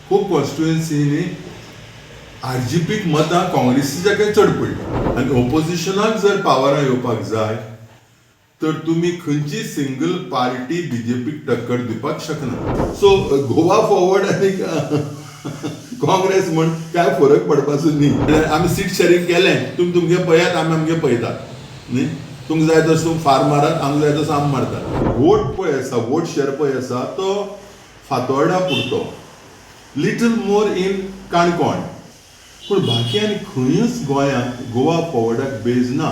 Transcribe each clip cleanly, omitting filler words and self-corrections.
खूब कॉन्स्टिट्युएन्सीनी आरजीपीक मतां काँग्रेसीच्या चड पडली आनी ओपोजिशनाक जर पावरां येवपाक जाय तर तुम्ही खंयची सिंगल पार्टी बीजेपीक टक्कर दिवपाक शकना. सो गोवा फॉरवर्ड आनी काँग्रेस म्हण काय फरक पडपाचो न्ही. आमी सीट शेअरिंग केलें, तुमी तुमगे पळयात, आमी आमगे पळयतात न्ही. तुमकां जाय तसो तुमी फार मारात, आमकां जाय तसो आमी मारतात. वोट पळय आसा, वोट शेअर पळय आसा तो फातोर्डा पुरतो, लिटल मोर इन काणकोण, पूण बाकी आनी खंयच गोंयांत गोवा फॉरवर्डाक बेज ना.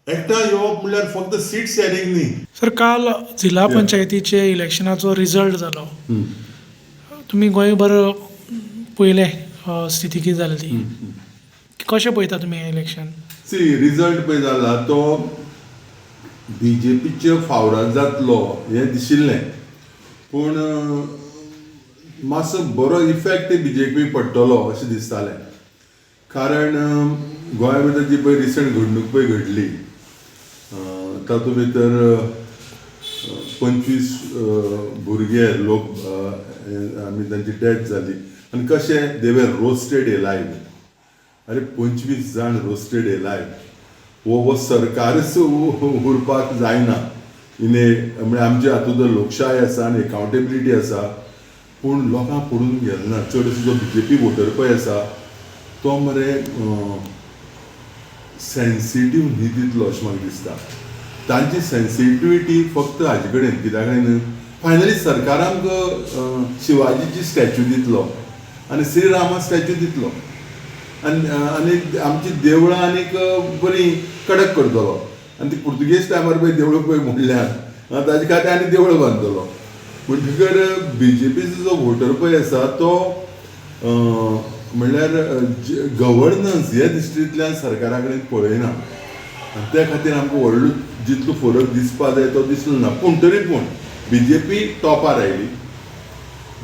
एकटा येवप म्हणल्यार फक्त सीट शेअरिंग न्ही. सर, काल जिल्हा पंचायतीचे इलेक्शनाचो रिजल्ट जालो. तुम्ही गोंयभर पयले स्थिती कितें जाली ती, कशें पळयता तुमी हें इलेक्शन? सी रिजल्ट पळय जाला तो बीजेपीचे फावरात जातलो हें दिशिल्लें, पूण मातसो बरो इफेक्ट बीजेपी पडटलो अशें दिसतालें. कारण गोंया भितर जी पळय रिसंट घडणूक पळय घडली तातूंत भितर 25 भुरगे लोक आमी तांची डेथ जाली आनी कशें दे वर रोस्टेड एलायव. अरे 25 जाण रोस्टेड एलायव वो सरकारच उरपाक जायना. इने म्हणजे आमचे हातूंत लोकशाय आसा आनी एकावंटेबिलिटी आसा, पूण लोकांक पडून गेलना. चड जो बीजेपी वोटर पळय आसा तो मरे सेन्सिटीव न्ही तितलो अशें म्हाका दिसता. तांची सेन्सिटिविटी फक्त हाजे कडेन कित्याक फायनली सरकार आमकां शिवाजीची स्टॅच्यू दितलो आनी श्रीरामा स्टॅच्यू दितलो आनी आमची देवळां आनीक बरी कडक करतलो. आनी ती पुर्तुगेज टायमार पळय देवळां पळय मोडल्यात, ताजे खातीर आनी देवळां बांदतलो. म्हणटकर बीजेपीचो जो वोटर पळय आसा तो म्हणल्यार गव्हर्नन्स ह्या दृश्टींतल्यान सरकारा कडेन पळयना आनी त्या खातीर आमकां व्हडलो जितलो फरक दिसपा जाय तो दिसलो ना. पूण तरी पूण बीजेपी टॉपार आयली.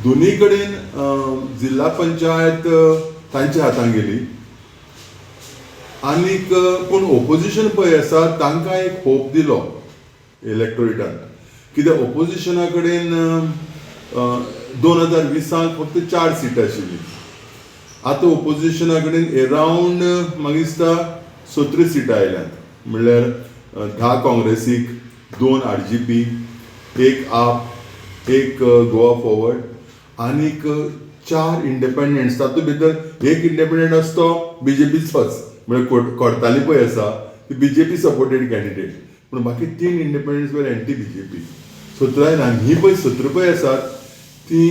दोनूय कडेन जिल्हा पंचायत तांच्या हातांत गेली आनीक पूण ओपोजिशन पळय आसा तांकां एक होप दिलो इलेक्टोरेटान. कित्याक ओपोजिशना कडेन 2020 फक्त 4 सिटां आशिल्लीं. आतां ओपोजिशना कडेन एरावंड म्हाका दिसता 17 सिटां आयल्यात. म्हणल्यार 10 काँग्रेसीक, 2 आरजीपी, 1 आप, 1 गोवा फॉरवर्ड आनीक 4 इंडिपेंडंट्स. तातूंत भितर एक इंडिपेंडंट आसा तो बीजेपीचोच, म्हणजे कोर्ताली पळय आसा ती बीजेपी सपोर्टेड कॅन्डिडेट, पूण बाकी 3 इंडिपेंडंट्स वर एंटी बीजेपी. 17 आनी ही पळय 17 पळय आसात ती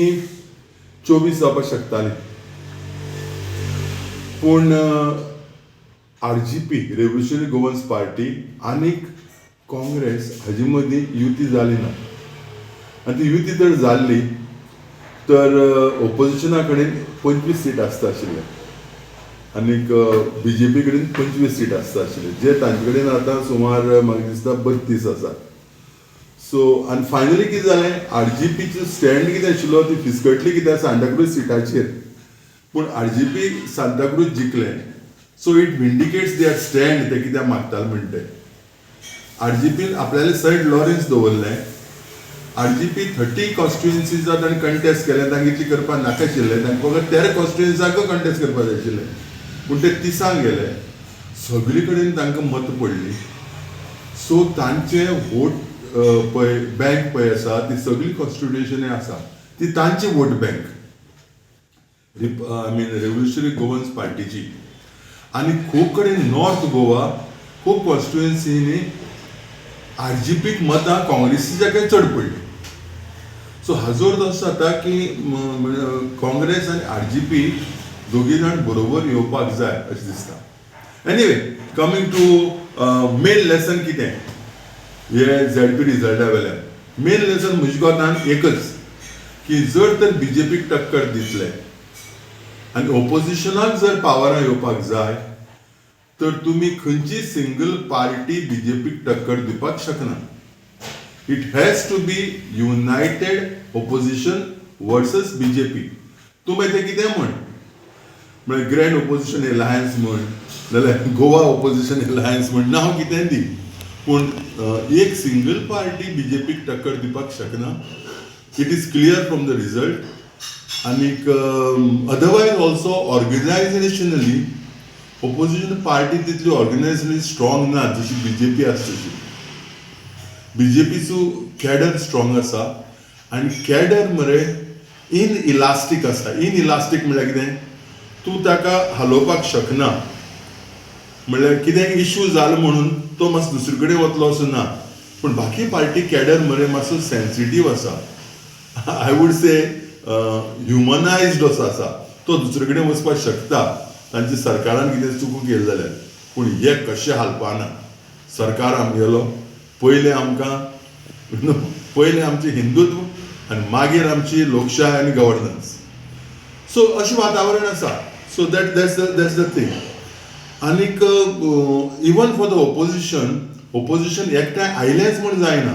24 जावपाक शकताली. पूण आरजीपी रेव्होल्युशनरी गोवन्स पार्टी आनीक काँग्रेस हाजे मदीं युती जाली ना. आनी ती युती जर जाल्ली तर ओपोजिशना कडेन 25 सीट आसता आशिल्ले आनीक बीजेपी कडेन 25 सीट आसता आशिल्ले, जे तांचे कडेन आतां सुमार म्हाका दिसता 32 आसा. सो आनी फायनली कितें जालें, आरजीपीचो स्टँड कितें आशिल्लो ती फिसकटली कित्याक सांताक्रूज सिटाचेर, पूण आरजीपी सांताक्रूज जिखलें. So it vindicates their stand ते कित्याक मागताले म्हणटे. आरजीपीन आपल्याले सेंट लॉरेन्स दवरलें. आरजीपी 30 कॉन्स्टिट्युएन्सीज ताणें कंटेस्ट केलें, तांकां इतली करपाक नाका आशिल्लें, तांकां फकत 13 कॉन्स्टिट्युएन्सीक कंटेस्ट करपाक जाय आशिल्लें, पूण ते 30 गेले. सगळे कडेन तांकां मत पडली. सो तांचे वोट पळय बँक पळय आसा ती सगळी कॉन्स्टिट्युशनी आसा ती तांची vote bank, I mean revolutionary Goans पार्टीची. आनी खूब कडेन नॉर्थ गोवा खूब कॉन्स्टिट्युएन्सीनी आरजीपीक मतां काँग्रेसीच्या चड पडली. सो हाजो अर्थ असो जाता की काँग्रेस आनी आरजीपी दोगी जाण बरोबर येवपाक जाय अशें दिसता. Anyway, coming to main lesson कितें हे झेडपी रिजल्टा वेल्यान. मेन लेसन म्हज्या कोतान एकच की जर तर बीजेपीक टक्कर दितले आनी ओपोजिशनाक जर पावरां येवपाक जाय तर तुमी खंयची सिंगल पार्टी बीजेपीक टक्कर दिवपाक शकना. It has to be united opposition versus BJP. तूं मागीर तें कितें म्हण, म्हणजे ग्रँड ओपोजिशन एलायन्स म्हण नाल्यार गोवा ओपोजिशन एलायन्स म्हण, नांव कितें दी, पूण एक सिंगल पार्टी बीजेपीक टक्कर दिवपाक शकना. It is clear from the result आनीक अदरवायज ऑल्सो ऑर्गनायजेशनली ऑपोजिशन पार्टी तितली ऑर्गनायजेशनली स्ट्रॉंग ना जशी BJP आसा तशी. BJPचो कॅडर स्ट्रॉंग आसा आनी कॅडर मरे इनइलास्टीक आसा. इनइलास्टीक म्हळ्यार कितें, तूं ताका हलोवपाक शकना. म्हळ्यार कितें इश्यू जालो म्हणून तो मातसो दुसरे कडेन वतलो असो ना. पूण बाकी पार्टी कॅडर मरे मातसो सेन्सिटीव आसा. आय वूड से ह्युमनायज्ड असो आसा. तो दुसरे कडेन वचपाक शकता तांच्या सरकारान कितें चुको केली जाल्यार. पूण हे कशें हालपाना. सरकार आमगेलो पयलें आमकां पयलें आमचें हिंदुत्व आनी मागीर आमची लोकशाय आनी गव्हर्नन्स. सो अशें वातावरण आसा. So that's the thing. आनीक इवन फॉर द ओपोजिशन एकठांय आयलेंच म्हूण जायना.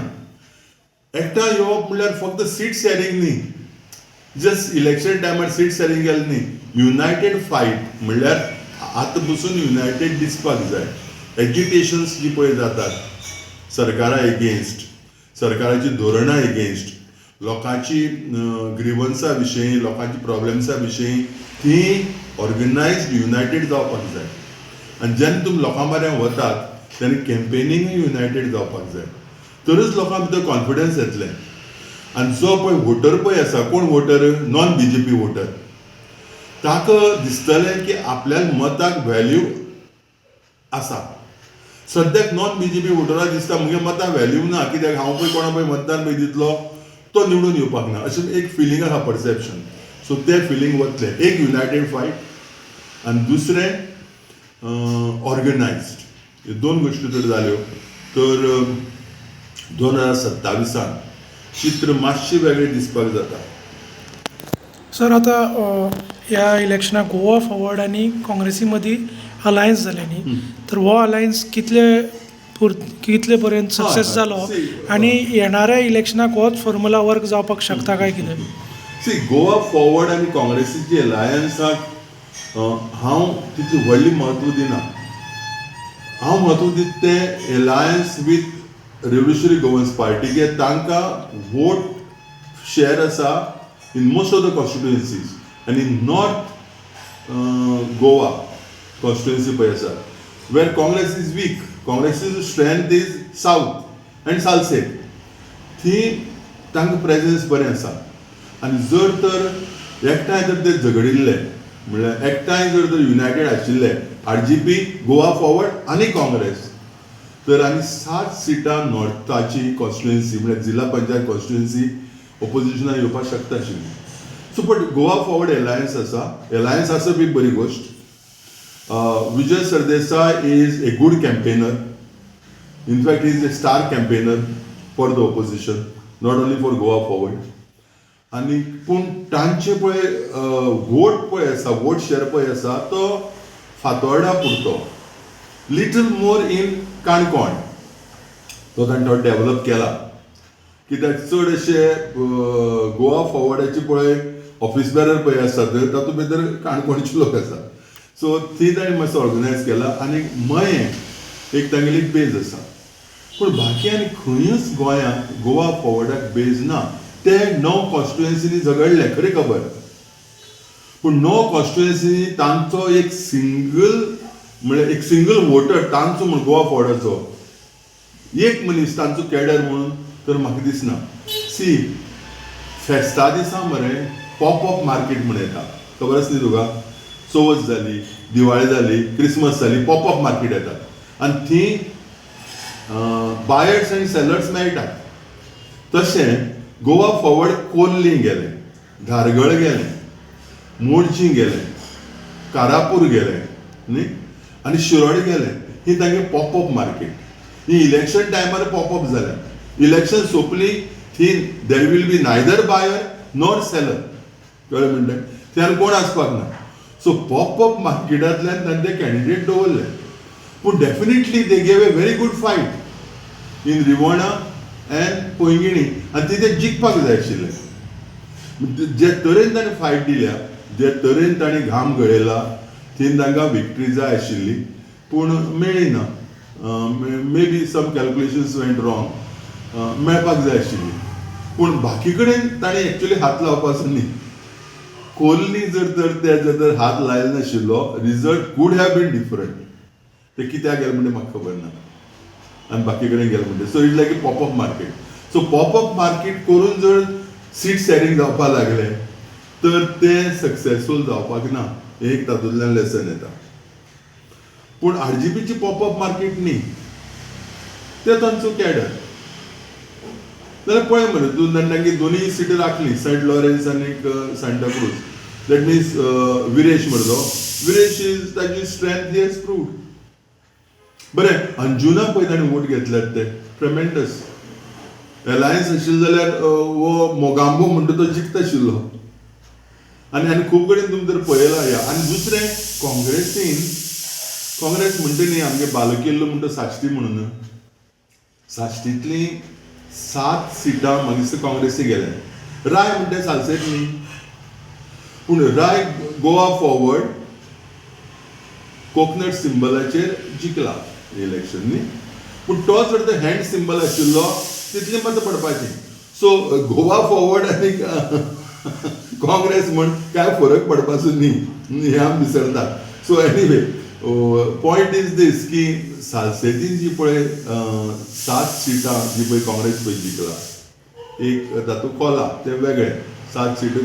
एकठांय येवप म्हणल्यार फक्त सीट शेअरिंग न्ही, जस्ट इलेक्शन टायमार सीट शेअरिंग केलें न्ही. युनायटेड फायट म्हणल्यार आतां बसून युनायटेड दिसपाक जाय. एज्युटेशन्स जी पळय जातात सरकारा एगेन्स्ट, सरकाराची धोरणां एगेन्स्ट, लोकांची ग्रिवन्सा विशीं, लोकांची प्रॉब्लेम्सा विशीं ती ऑर्गनायज्ड युनायटेड जावपाक जाय. आनी जेन्ना तुमी लोकां म्हऱ्यान वतात तेन्ना कॅम्पेनींगूय युनायटेड जावपाक जाय. तरच लोकां भितर कॉन्फिडन्स येतलें. आनी जो पळय वोटर पळय आसा, कोण वोटर, नॉन BJP वोटर, ताका दिसतलें की आपल्या मताक व्हॅल्यू आसा. सद्याक नॉन BJP वोटराक दिसता म्हगे मताक व्हॅल्यू ना, कित्याक हांव पळय कोणा पळय मतदान पळय दितलो तो निवडून येवपाक ना, अशें एक फिलींग आसा, परसेप्शन. सो तें फिलींग वतलें. एक युनायटेड फायट आनी दुसरें ऑर्गनायज्ड. ह्यो दोन गोश्टी जर जाल्यो तर 2027 चित्र मातशें वेगळें दिसपाक जाता. सर आता ह्या इलेक्शनाक गोवा फॉवर्ड आनी काँग्रेसी मदीं अलायन्स जालें न्ही, तर हो अलायन्स कितले पर्यंत सक्सेस जालो आनी येणाऱ्या इलेक्शनाक होच फॉर्मुला वर्क जावपाक शकता काय कितें? सी, गोवा फॉवर्ड आनी काँग्रेसीची अलायन्साक हांव तितली व्हडली म्हत्व दिना. हांव म्हत्व दिता तें अलायन्स वीथ रेव्होल्युशनरी गोवन्स पार्टी, कित्याक तांकां वोट शेअर आसा in most of the constituencies. आनी नॉर्थ गोवा कॉन्स्टिट्युएन्सी पळय आसा वेर काँग्रेस इज वीक. काँग्रेसीचो strength is south and Salcete. थी तांकां प्रेझन्स बरें आसा. आनी जर तर एकठांय जर ते झगडिल्ले म्हळ्यार एकठांय जर युनायटेड आशिल्ले RGP, गोवा फॉवर्ड आनी काँग्रेस, तर आनी 7 सिटां नॉर्थाची कॉन्स्टिट्युएन्सी म्हळ्यार जिल्हा पंचायत कॉन्स्टिट्युएन्सी ऑपोजिशनाक येवपाक शकता आशिल्ली. So but Goa Forward alliance आसा. अलायन्स आसप एक बरी गोश्ट. Vijay Sardesai is a good campaigner. In fact is a star campaigner for the opposition, not only for Goa Forward. आनी पूण तांचे पळय वोट पळय आसा, वोट शेअर पळय आसा तो फातोर्डा पुरतो, लिटल मोर इन काणकोण तो ताणें डेव्हलप केला. कित्याक चड अशे गोवा फॉवर्डाचे पळय ऑफिस बेरर पळय आसा तर तातूंत भितर काणकोणचे लोक आसा. सो ती ताणें मातसो ऑर्गनायज केला. आनी मयें एक तांगेली बेज आसा. पूण बाकी आनी खंयूच गोंयांत गोवा फॉवर्डाक बेज ना. ते 9 कॉन्स्टिट्युएन्सीनी झगडले खरी खबर. पूण 9 कॉन्स्टिट्युएन्सीनी तांचो एक सिंगल वोटर तांचो म्हूण गोवा फॉवर्डाचो एक मनीस तांचो कॅडर म्हणून तर म्हाका दिसना. सी, फेस्ता दिसा मरे पॉपअप मार्केट म्हण येता, खबर आसा न्ही तुका? चवथ जाली, दिवाळी जाली, क्रिसमस जाली, पॉपअप मार्केट येतात आनी थी बायर्स आनी सेलर्स मेळटात. तशें गोवा फॉवर्ड कोल्ली गेलें, धारगळ गेलें, मोर्जी गेलें, कारापूर गेलें न्ही, आनी शिरोड गेलें. ही तांगे पॉपअप मार्केट. ही इलेक्शन टायमार पॉपअप जाल्या. इलेक्शन सोंपली थी there will be neither buyer nor seller. कळ्ळें म्हणलें? त्यान कोण आसपाक ना. सो पॉपअप मार्केटांतल्यान तांणे ते कॅन्डिडेट दवरले. पूण definitely they gave a very good fight in Rivona and Poinguinim आनी ती ते जिखपाक जाय आशिल्ले. जे तरेन ताणें फायट दिल्या, जे तरेन ताणें घाम गळयला, थीन तांकां विक्ट्री जाय आशिल्ली पूण मेळ्ळी ना. May be some calculations went wrong. मेळपाक जाय आशिल्ली. पूण बाकी कडेन ताणें एक्चुली हात लावपाचो न्ही. कोहलीनी जर त्याच्या जर हात लायलो नाशिल्लो result could have been different. ते कित्याक गेले म्हणजे म्हाका खबर ना आनी बाकी कडेन गेले म्हणजे so it like A popup market. So popup market करून जर सीट शेअरिंग जावपाक लागले तर ते सक्सेसफूल जावपाक ना. एक तातूंतल्यान लेसन येता. पूण आरजीपीची पॉपअप मार्केट न्ही, ते तांचो कॅडर. जाल्यार पळय मरे तूं तांची दोनूय सिटी राखली, सेंट लॉरेन्स आनी सांताक्रूज. दॅट मिन्स विरेश मरे विरेश इज ताची स्ट्रेंथ ही हॅज प्रूव्ड. बरें, अंजुना पळय ताणें वोट घेतल्यात ते ट्रेमेंडस. एलायन्स आशिल्लो जाल्यार वो मोगांबो म्हणटा तो जिखता आशिल्लो. आनी खूब कडेन तुमी जर पळयलां या. आनी दुसरें काँग्रेस म्हणटा न्ही आमगे बालकिल्लो म्हणटा साश्टी म्हणून, साश्टींतलीं 7 सिटां म्हाका दिसता काँग्रेसी गेले. राय म्हणटा सालसेट न्ही, पूण राय गोवा फॉरवर्ड कोकनट सिंबलाचेर जिखला इलेक्शन न्ही. पूण तो जर तो हँड सिंबल आशिल्लो तितली मतां पडपाची. सो गोवा फॉरवर्ड आनी काँग्रेस म्हण कांय फरक पडपाचो न्ही हे आमी विसरतात. सो एनिवे पॉयंट इज दीस की सालसेतीन जी पळय 7 सिटां जी पळय काँग्रेस पळय जिखला, एक तातूंत कोला ते वेगळे 7 सीट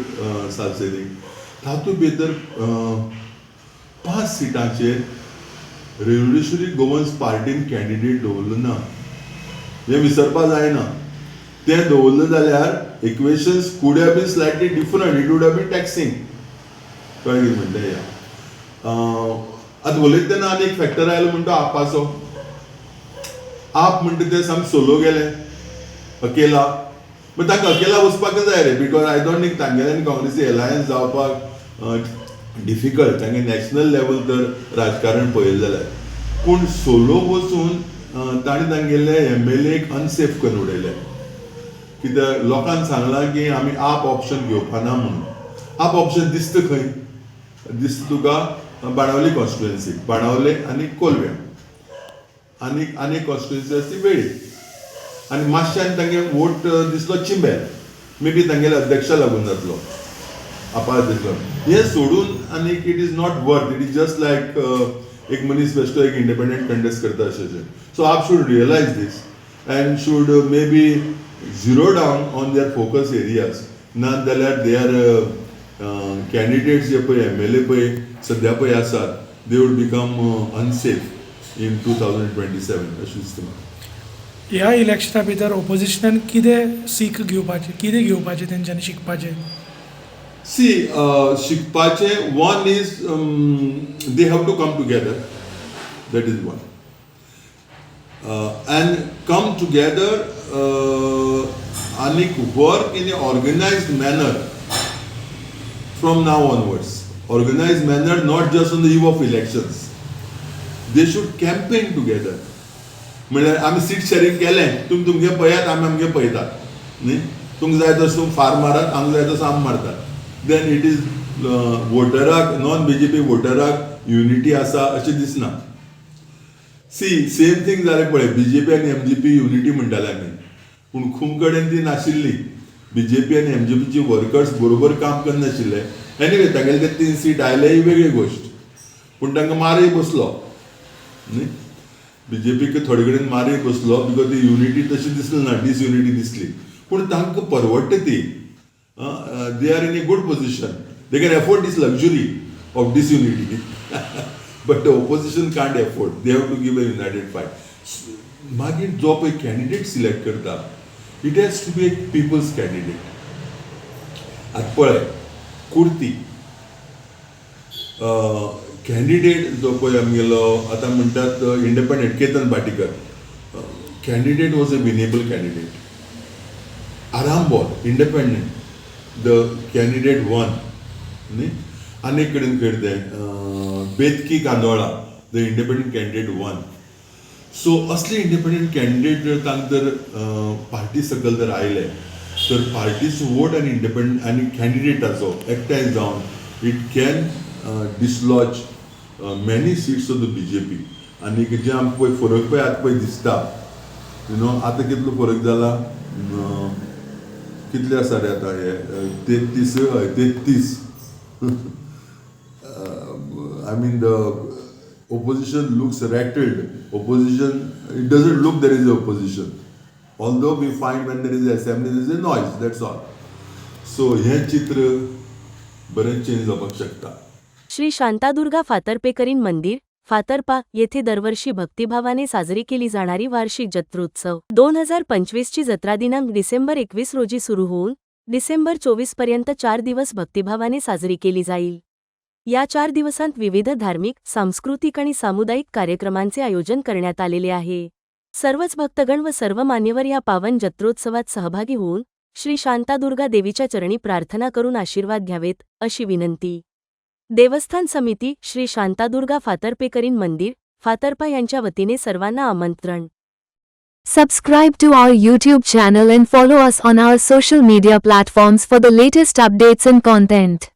सालसेतीक. तातूंत भितर 5 सिटांचेर रेव्होल्युशनरी गोवन्स पार्टीन कॅन्डिडेट दवरलो ना. हें विसरपा जायना. तें दवरलें जाल्यार equations could have been slightly different. It would have been taxing. कळ्ळें कितें म्हणटा या. आतां उलयता तेन्ना आनी एक फॅक्टर आयलो म्हणटा आपाचो. आप म्हणटा ते सामके सोलो गेले अकेला. बट तांकां अकेला वचपाक जाय रे, बिकॉज आय डोंट थिंक तांगेले आनी काँग्रेसी एलायन्स जावपाक डिफिकल्ट. तांगे नॅशनल लेवल तर राजकारण पळयलें जाल्यार. पूण सोलो वचून ताणें तांगेले MLAक अनसेफ करून उडयले. कित्याक लोकांक सांगलां की आमी आप ऑप्शन घेवपाना म्हणून. आप ऑप्शन दिसता खंय? दिसता तुका बाणावली कॉन्स्टिट्युएन्सी, बाणावले आनी कोलव्या. आनी कॉन्स्टिट्युएन्सी आसा ती वेळी. आनी मातशें तांगे वोट दिसलो चिंबेल. मे बी तांगेले अध्यक्षा लागून जातलो अध्यक्ष. हें सोडून आनी it is not worth. It is just like एक मनीस बेश्टो एक इंडिपेंडंट कंटेस्ट करता अशें. सो आप should realise this and should maybe zero down on their focus areas. ना जाल्यार दे आर कॅन्डिडेट्स जे पळय MLA पळय सद्या पळय आसात, दे वूड बिकम अनसेफ इन 2027 अशें दिसता म्हाका. ह्या इलेक्शना भितर ऑपोजिशनान कितें सीख घेवपाचें, कितें घेवपाचें तेंच्यांनी शिकपाचें? शिकपाचें one is they have to come together. That is one. And come together आनीक work in a organized manner from now onwards. Organized manner, not just on the eve of elections. They should campaign together. म्हळ्यार आमी seat sharing केलें, तुमगे पळयात आमी आमगे पळयतात न्ही. तुमकां जाय तसो तुमी फार मारात, आमकां जाय तसो आमी मारतात. देन इट इज वोटराक, नॉन BJP वोटराक युनिटी आसा अशें दिसना. सेम थिंग जालें पळय BJP आनी MGP युनिटी म्हणटाले आमी, पूण खूब कडेन ती नाशिल्ली. BJP आनी MGPची वर्कर्स बरोबर काम करनाशिल्ले. एनिवे तांगेले ते 3 सीट आयले ही वेगळी गोश्ट. पूण तांकां मारय बसलो न्ही. BJPक थोडे कडेन मारय बसलो बिकॉज ती युनिटी तशी दिसली ना, डिसयुनिटी दिसली. पूण तांकां परवडटा ती. They are in a good position. They can afford this luxury of disunity. But the opposition can't afford. They have to give a united fight. मागीर जो पळय कॅन्डिडेट सिलेक्ट करता, it has to be a people's candidate. आतां पळय Curti candidate जो पळय आमगेलो आतां म्हणटात independent Ketan Bhatikar. Candidate was a winnable candidate. Arambol independent the candidate one न्ही. आनी एक कडेन करतें बेतकी कांदोळा the independent candidate one. So असले इंडिपेंडंट कॅन्डिडेट जर तांकां जर पार्टी सकयल जर आयले तर पार्टीचो वोट आनी इंडिपेंडंट आनी कॅन्डिडेटाचो एकठांय जावन it can dislodge many seats of the BJP. आनी जे आमकां पळय फरक पळय आतां पळय दिसता, आतां कितलो फरक जाला, कितले आसा रे आतां हे 33 I mean, the opposition looks rattled. Opposition, it doesn't look there is opposition. Although we find when there is assembly, there is a noise, that's all. So, हे चित्र बरेच चेंज जावपाक शकता. श्री शांतादुर्गा फातर्पेकरीण मंदिर फातर्पा येथे दरवर्षी भक्तिभावाने साजरी केली जाणारी वार्षिक जत्रोत्सव 2025 ची जत्रा दिनांक डिसेंबर 21 रोजी सुरू होऊन डिसेंबर 24 पर्यंत 4 दिवस भक्तिभावाने साजरी केली जाईल. या 4 दिवसांत विविध धार्मिक, सांस्कृतिक आणि सामुदायिक कार्यक्रमांचे आयोजन करण्यात आलेले आहे. सर्वच भक्तगण व सर्व मान्यवर या पावन जत्रोत्सवात सहभागी होऊन श्री शांतादुर्गा देवीच्या चरणी प्रार्थना करून आशीर्वाद घ्यावेत अशी विनंती. देवस्थान समिती श्री शांतादुर्गा फातर्पेकरीण मंदिर फातर्पा यांच्या वतीने सर्वांना आमंत्रण. Subscribe to our YouTube channel and follow us on our social media platforms for the latest updates and content.